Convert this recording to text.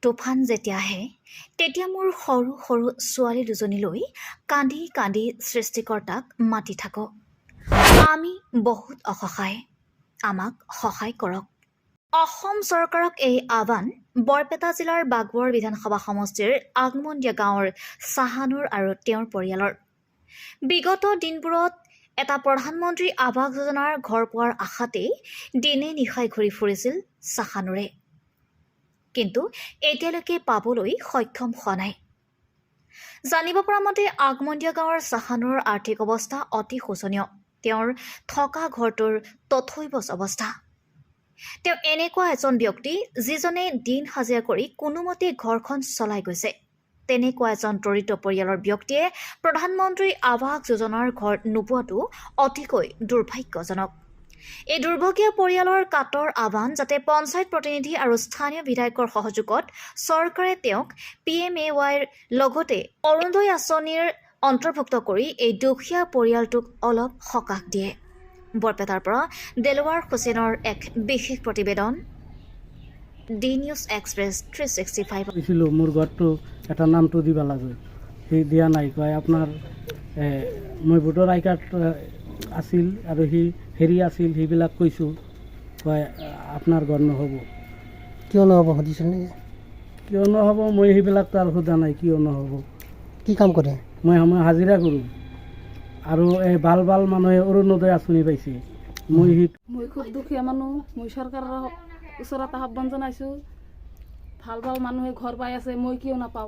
তুফান যেতিয়া আহে তেতিয়া মোৰ সৰু সৰু ছোৱালী দুজনীলৈ কান্দি কান্দি সৃষ্টিকৰ্তাক মাতি থাকোঁ। আমি বহুত অসহায়, আমাক সহায় কৰক। অসম চৰকাৰক এই আহ্বান বৰপেটা জিলাৰ বাগবৰ বিধানসভা সমষ্টিৰ আগমন্দিয়া গাঁৱৰ চাহানুৰ আৰু তেওঁৰ পৰিয়ালৰ। বিগত দিনবোৰত এটা প্ৰধানমন্ত্ৰী আৱাস যোজনাৰ ঘৰ পোৱাৰ আশাতেই দিনে নিশাই ঘূৰি ফুৰিছিল চাহানুৰে, কিন্তু এতিয়ালৈকে পাবলৈ সক্ষম হোৱা নাই। জানিব পৰা মতে আগমন্দিয়া গাঁৱৰ চাহানুৰ আৰ্থিক অৱস্থা অতি শোচনীয়। তেওঁৰ থকা ঘৰটোৰ তথৈবচ অৱস্থা। তেওঁ এনেকুৱা এজন ব্যক্তি যিজনে দিন হাজিৰা কৰি কোনোমতে ঘৰখন চলাই গৈছে। তেনেকুৱা এজন দৰিদ্ৰ পৰিয়ালৰ ব্যক্তিয়ে প্ৰধানমন্ত্ৰী আৱাস যোজনাৰ ঘৰ নোপোৱাটো অতিকৈ দুৰ্ভাগ্যজনক। এই দুৰ্ভগীয়া পৰিয়ালৰ কাতৰ আহ্বান যাতে পঞ্চায়ত প্ৰতিনিধি আৰু স্থানীয় বিধায়কৰ সহযোগত চৰকাৰে তেওঁক PMAYৰ লগতে অৰুণোদয় আঁচনিৰ অন্তৰ্ভুক্ত কৰি এই দুখীয়া পৰিয়ালটোক অলপ সকাহ দিয়ে। বৰপেটাৰ পৰা দেলোৱাৰ হুছেইনৰ এক বিশেষ প্ৰতিবেদন, ডি নিউজ এক্সপ্ৰেছ 365। কৈছিলোঁ মোৰ ঘৰটো এটা নামটো দিব লাগে, সি দিয়া নাই। কয় আপোনাৰ মই ভোটৰ আই কাৰ্ড আছিল আৰু সি হেৰি আছিল, সেইবিলাক কৈছোঁ। কয় আপোনাৰ ঘৰ নহ'ব। কিয় নহ'ব সুধিছিল নেকি? কিয় নহ'ব মই সেইবিলাক তাৰ সোধা নাই, কিয় নহ'ব। কি কাম কৰে? মই হাজিৰা কৰোঁ আৰু এই ভাল ভাল মানুহে অৰুণোদয় আঁচনি পাইছে। মই খুব দুখীয়া মানুহ। মই চৰকাৰৰ ওচৰত আহ্বান জনাইছোঁ, ভাল ভাল মানুহে ঘৰ পাই আছে, মই কিয় নাপাওঁ।